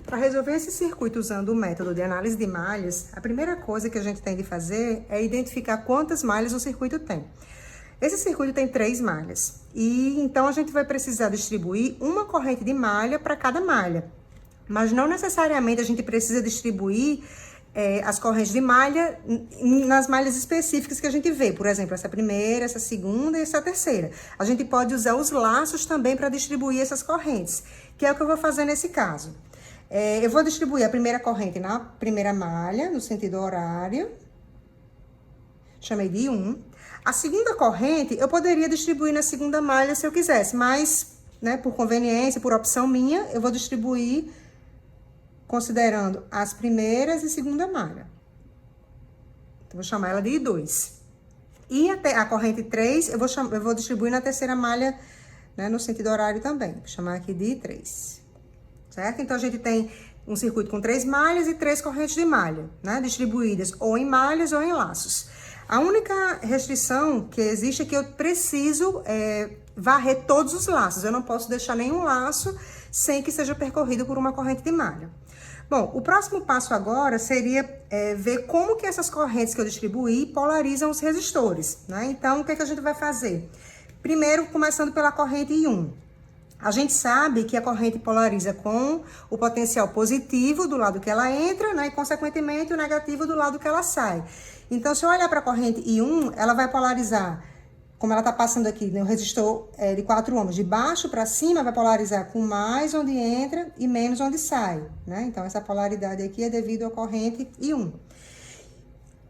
Para resolver esse circuito usando o método de análise de malhas, a primeira coisa que a gente tem de fazer é identificar quantas malhas o circuito tem. Esse circuito tem 3 malhas e então a gente vai precisar distribuir uma corrente de malha para cada malha. Mas não necessariamente a gente precisa distribuir as correntes de malha nas malhas específicas que a gente vê. Por exemplo, essa primeira, essa segunda e essa terceira. A gente pode usar os laços também para distribuir essas correntes, que é o que eu vou fazer nesse caso. Eu vou distribuir a primeira corrente na primeira malha, no sentido horário. Chamei de 1. A segunda corrente, eu poderia distribuir na segunda malha se eu quisesse, mas, né, por conveniência, por opção minha, eu vou distribuir considerando as primeiras e segunda malha. Então, vou chamar ela de I2. E a corrente 3, eu vou distribuir na terceira malha, né, no sentido horário também. Vou chamar aqui de I3. Certo? Então, a gente tem um circuito com 3 malhas e 3 correntes de malha, né, distribuídas ou em malhas ou em laços. A única restrição que existe é que eu preciso varrer todos os laços. Eu não posso deixar nenhum laço sem que seja percorrido por uma corrente de malha. Bom, o próximo passo agora seria ver como que essas correntes que eu distribuí polarizam os resistores, né? Então, o que é que a gente vai fazer? Primeiro, começando pela corrente I1. A gente sabe que a corrente polariza com o potencial positivo do lado que ela entra, né? E, consequentemente, o negativo do lado que ela sai. Então, se eu olhar para a corrente I1, ela vai polarizar, como ela está passando aqui no resistor de 4 ohms, de baixo para cima, vai polarizar com mais onde entra e menos onde sai, né? Então, essa polaridade aqui é devido à corrente I1.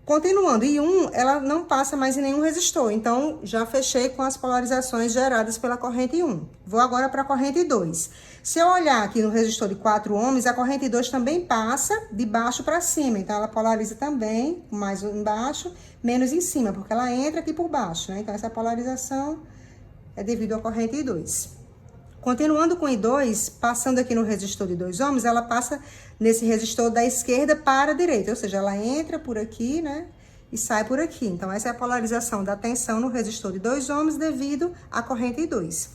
Continuando, I1, ela não passa mais em nenhum resistor, então, já fechei com as polarizações geradas pela corrente I1. Vou agora para a corrente I2. Se eu olhar aqui no resistor de 4 ohms, a corrente I2 também passa de baixo para cima, então, ela polariza também, mais embaixo, menos em cima, porque ela entra aqui por baixo, né? Então, essa polarização é devido à corrente I2. Continuando com I2, passando aqui no resistor de 2 ohms, ela passa nesse resistor da esquerda para a direita, ou seja, ela entra por aqui, né, e sai por aqui. Então, essa é a polarização da tensão no resistor de 2 ohms devido à corrente I2.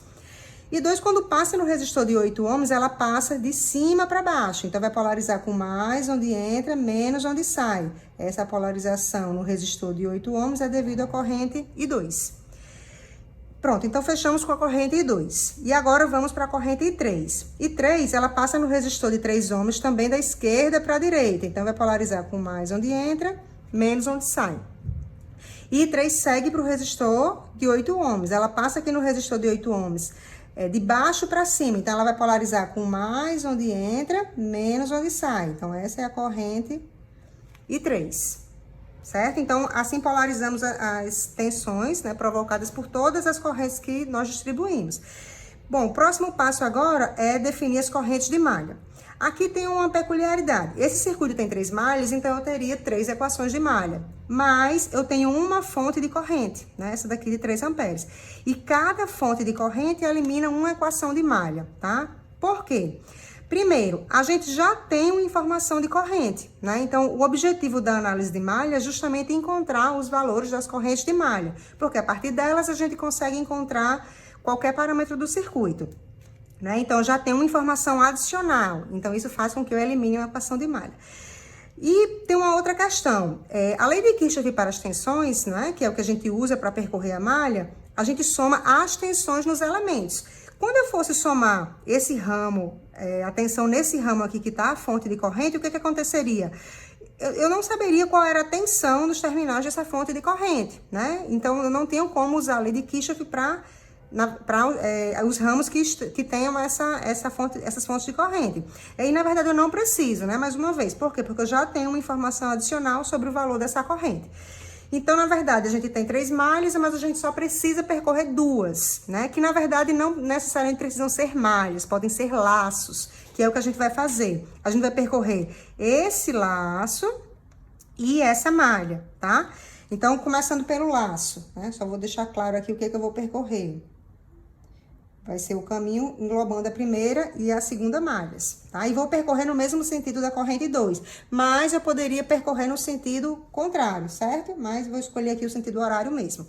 I2, quando passa no resistor de 8 ohms, ela passa de cima para baixo. Então, vai polarizar com mais onde entra, menos onde sai. Essa polarização no resistor de 8 ohms é devido à corrente I2. Pronto, então fechamos com a corrente I2. E agora vamos para a corrente I3. I3, ela passa no resistor de 3 ohms também da esquerda para a direita. Então, vai polarizar com mais onde entra, menos onde sai. E I3 segue para o resistor de 8 ohms. Ela passa aqui no resistor de 8 ohms de baixo para cima. Então, ela vai polarizar com mais onde entra, menos onde sai. Então, essa é a corrente I3. Certo? Então, assim polarizamos as tensões, né, provocadas por todas as correntes que nós distribuímos. Bom, o próximo passo agora é definir as correntes de malha. Aqui tem uma peculiaridade. Esse circuito tem 3 malhas, então eu teria 3 equações de malha. Mas eu tenho uma fonte de corrente, né? Essa daqui de 3 amperes. E cada fonte de corrente elimina uma equação de malha, tá? Por quê? Primeiro, a gente já tem uma informação de corrente, né? Então, o objetivo da análise de malha é justamente encontrar os valores das correntes de malha, porque a partir delas a gente consegue encontrar qualquer parâmetro do circuito, né? Então, já tem uma informação adicional, então isso faz com que eu elimine uma equação de malha. E tem uma outra questão, a lei de Kirchhoff para as tensões, né, que é o que a gente usa para percorrer a malha, a gente soma as tensões nos elementos. Quando eu fosse somar esse ramo, a tensão nesse ramo aqui que está a fonte de corrente, o que aconteceria? Eu não saberia qual era a tensão dos terminais dessa fonte de corrente, né? Então, eu não tenho como usar a lei de Kirchhoff para os ramos que tenham essas fontes de corrente. E, na verdade, eu não preciso, né? Mais uma vez. Por quê? Porque eu já tenho uma informação adicional sobre o valor dessa corrente. Então, na verdade, a gente tem 3 malhas, mas a gente só precisa percorrer 2, né? Que, na verdade, não necessariamente precisam ser malhas, podem ser laços, que é o que a gente vai fazer. A gente vai percorrer esse laço e essa malha, tá? Então, começando pelo laço, né? Só vou deixar claro aqui o que é que eu vou percorrer. Vai ser o caminho englobando a primeira e a segunda malhas, tá? E vou percorrer no mesmo sentido da corrente 2, mas eu poderia percorrer no sentido contrário, certo? Mas vou escolher aqui o sentido horário mesmo.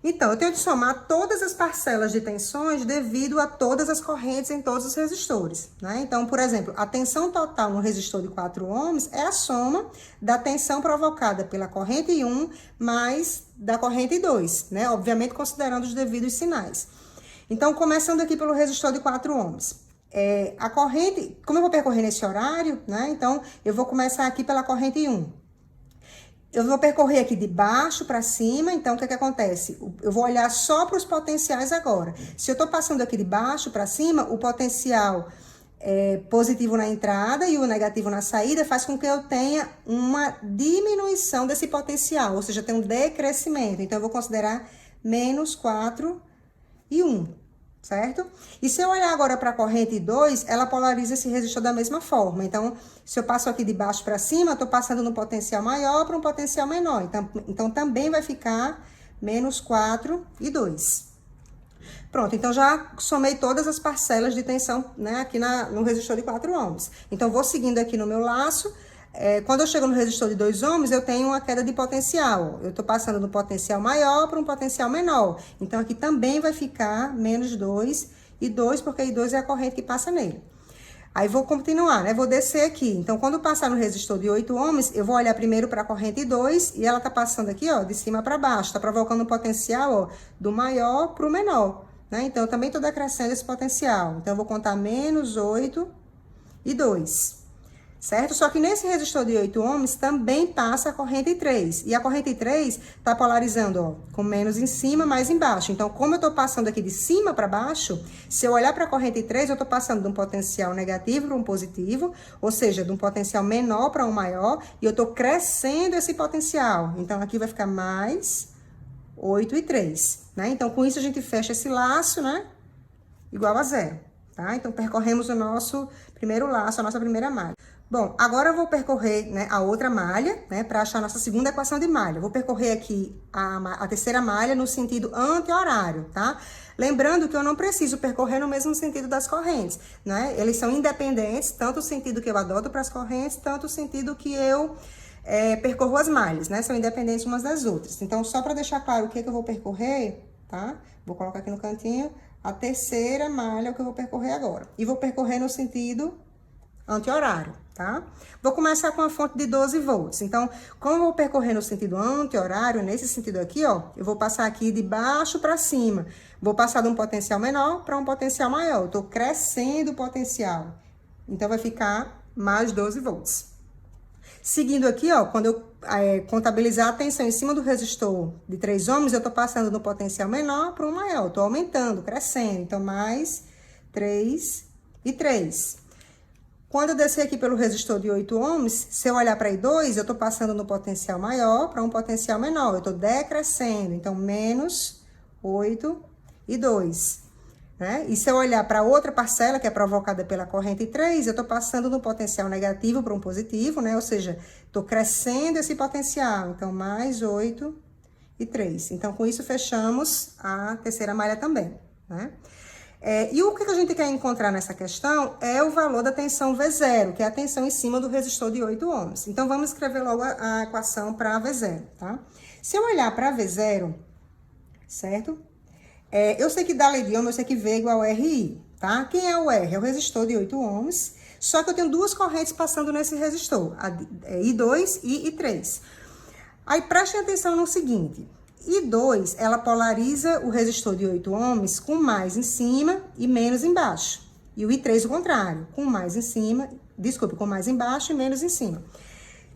Então, eu tenho que somar todas as parcelas de tensões devido a todas as correntes em todos os resistores, né? Então, por exemplo, a tensão total no resistor de 4 ohms é a soma da tensão provocada pela corrente 1 mais da corrente 2, né? Obviamente, considerando os devidos sinais. Então, começando aqui pelo resistor de 4 ohms. A corrente, como eu vou percorrer nesse horário, né? Então, eu vou começar aqui pela corrente 1. Eu vou percorrer aqui de baixo para cima, então o que acontece? Eu vou olhar só para os potenciais agora. Se eu estou passando aqui de baixo para cima, o potencial positivo na entrada e o negativo na saída faz com que eu tenha uma diminuição desse potencial, ou seja, tem um decrescimento. Então, eu vou considerar menos 4 e 1. Certo? E se eu olhar agora para a corrente 2, ela polariza esse resistor da mesma forma. Então, se eu passo aqui de baixo para cima, eu estou passando no potencial maior para um potencial menor. Então, também vai ficar menos 4 e 2. Pronto, então já somei todas as parcelas de tensão, né, aqui no resistor de 4 ohms. Então, vou seguindo aqui no meu laço. Quando eu chego no resistor de 2 ohms, eu tenho uma queda de potencial. Eu estou passando do potencial maior para um potencial menor. Então, aqui também vai ficar menos 2 e 2, porque I 2 é a corrente que passa nele. Aí, vou continuar, né? Vou descer aqui. Então, quando passar no resistor de 8 ohms, eu vou olhar primeiro para a corrente 2 e ela está passando aqui, ó, de cima para baixo. Está provocando um potencial, ó, do maior para o menor, né? Então, eu também estou decrescendo esse potencial. Então, eu vou contar menos 8 e 2. Certo? Só que nesse resistor de 8 ohms também passa a corrente 3. E a corrente 3 está polarizando, ó, com menos em cima, mais embaixo. Então, como eu estou passando aqui de cima para baixo, se eu olhar para a corrente 3, eu estou passando de um potencial negativo para um positivo, ou seja, de um potencial menor para um maior, e eu estou crescendo esse potencial. Então, aqui vai ficar mais 8 e 3, né? Então, com isso, a gente fecha esse laço, né? Igual a 0, tá? Então, percorremos o nosso primeiro laço, a nossa primeira malha. Bom, agora eu vou percorrer, né, a outra malha, né, para achar a nossa segunda equação de malha. Vou percorrer aqui a terceira malha no sentido anti-horário, tá? Lembrando que eu não preciso percorrer no mesmo sentido das correntes, né? Eles são independentes, tanto o sentido que eu adoto para as correntes, tanto o sentido que eu percorro as malhas, né? São independentes umas das outras. Então, só para deixar claro o que eu vou percorrer, tá? Vou colocar aqui no cantinho a terceira malha, o que eu vou percorrer agora. E vou percorrer no sentido anti-horário, tá? Vou começar com a fonte de 12 volts. Então, como eu vou percorrer no sentido anti-horário, nesse sentido aqui, ó, eu vou passar aqui de baixo para cima. Vou passar de um potencial menor para um potencial maior. Eu tô crescendo o potencial. Então, vai ficar mais 12 volts. Seguindo aqui, ó, quando eu contabilizar a tensão em cima do resistor de 3 ohms, eu tô passando do potencial menor para um maior. Eu tô aumentando, crescendo. Então, mais 3 e 3. Quando eu descer aqui pelo resistor de 8 ohms, se eu olhar para I2, eu estou passando no potencial maior para um potencial menor. Eu estou decrescendo, então, menos 8 e 2. Né? E se eu olhar para outra parcela, que é provocada pela corrente 3, eu estou passando no potencial negativo para um positivo, né? Ou seja, estou crescendo esse potencial. Então, mais 8 e 3. Então, com isso, fechamos a terceira malha também, né? E o que a gente quer encontrar nessa questão é o valor da tensão V0, que é a tensão em cima do resistor de 8 ohms. Então, vamos escrever logo a equação para V0, tá? Se eu olhar para V0, certo? Eu sei que da lei de Ohm, eu sei que V é igual a RI, tá? Quem é o R? É o resistor de 8 ohms, só que eu tenho duas correntes passando nesse resistor, I2 e I3. Aí, prestem atenção no seguinte... I2, ela polariza o resistor de 8 ohms com mais em cima e menos embaixo. E o I3, o contrário, com mais em cima, com mais embaixo e menos em cima.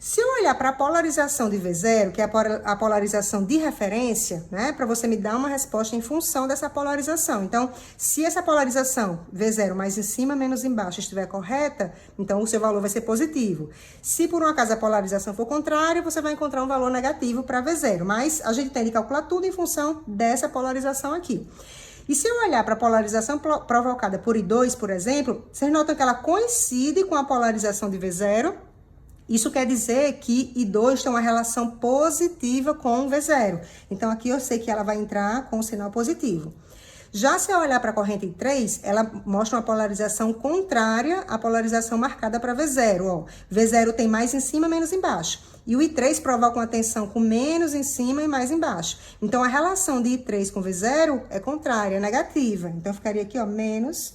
Se eu olhar para a polarização de V0, que é a polarização de referência, né, para você me dar uma resposta em função dessa polarização. Então, se essa polarização V0 mais em cima, menos embaixo estiver correta, então o seu valor vai ser positivo. Se por um acaso a polarização for contrária, você vai encontrar um valor negativo para V0. Mas a gente tem de calcular tudo em função dessa polarização aqui. E se eu olhar para a polarização provocada por I2, por exemplo, vocês notam que ela coincide com a polarização de V0. Isso quer dizer que I2 tem uma relação positiva com o V0. Então, aqui eu sei que ela vai entrar com o sinal positivo. Já se eu olhar para a corrente I3, ela mostra uma polarização contrária à polarização marcada para V0, ó. V0 tem mais em cima, menos embaixo. E o I3 provoca uma tensão com menos em cima e mais embaixo. Então, a relação de I3 com V0 é contrária, é negativa. Então, ficaria aqui, ó, menos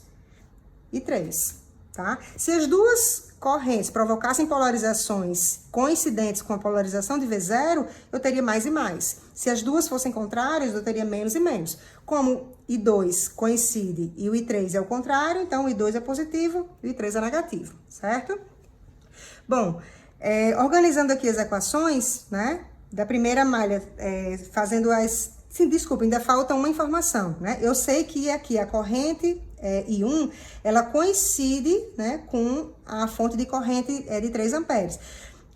I3, tá? Se as duas correntes provocassem polarizações coincidentes com a polarização de V0, eu teria mais e mais. Se as duas fossem contrárias, eu teria menos e menos. Como I2 coincide e o I3 é o contrário, então o I2 é positivo e o I3 é negativo, certo? Bom, organizando aqui as equações, né, da primeira malha, fazendo as... Sim, desculpa, ainda falta uma informação, né? Eu sei que aqui a corrente I1, ela coincide, né, com a fonte de corrente de 3 amperes.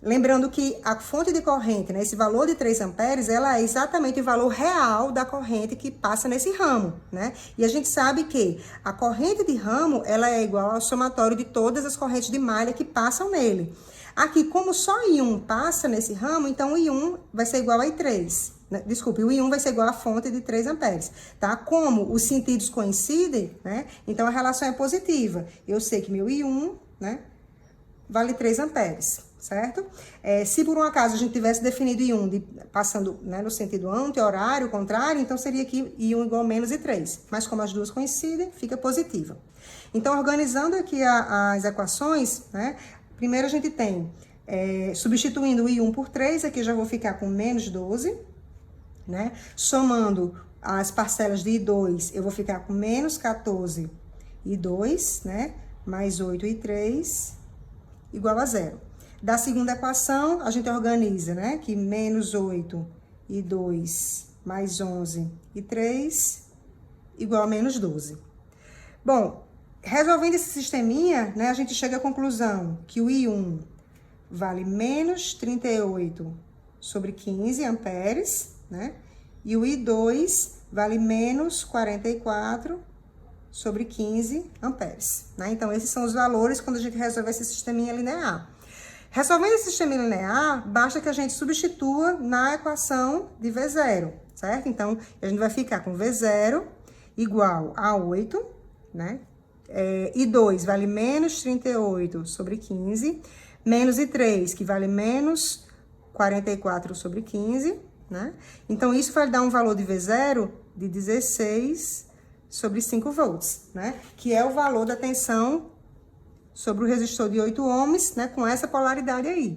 Lembrando que a fonte de corrente, né, esse valor de 3 amperes, ela é exatamente o valor real da corrente que passa nesse ramo, né? E a gente sabe que a corrente de ramo, ela é igual ao somatório de todas as correntes de malha que passam nele. Aqui, como só I1 passa nesse ramo, então o I1 vai ser igual a I3. Desculpe, o I1 vai ser igual à fonte de 3 amperes, tá? Como os sentidos coincidem, né? Então, a relação é positiva. Eu sei que meu I1, né, vale 3 amperes, certo? Se por um acaso a gente tivesse definido I1 passando, né, no sentido anti-horário, contrário, então seria aqui I1 igual a menos I3. Mas como as duas coincidem, fica positiva. Então, organizando aqui as equações, né? Primeiro a gente tem, substituindo o I1 por 3, aqui eu já vou ficar com menos 12, né? Somando as parcelas de I2, eu vou ficar com menos 14 I2, né? Mais 8 I3, igual a 0. Da segunda equação, a gente organiza, né? Que menos 8 I2 mais 11 I3, igual a menos 12. Bom, resolvendo esse sisteminha, né? A gente chega à conclusão que o I1 vale menos 38 sobre 15 amperes, né? E o I2 vale menos 44 sobre 15 amperes, né? Então, esses são os valores quando a gente resolve esse sisteminha linear. Resolvendo esse sisteminha linear, basta que a gente substitua na equação de V0, certo? Então, a gente vai ficar com V0 igual a 8, né? I2 vale menos 38 sobre 15, menos I3, que vale menos 44 sobre 15, né? Então, isso vai dar um valor de V0 de 16 sobre 5 volts, né? Que é o valor da tensão sobre o resistor de 8 ohms, né? Com essa polaridade aí.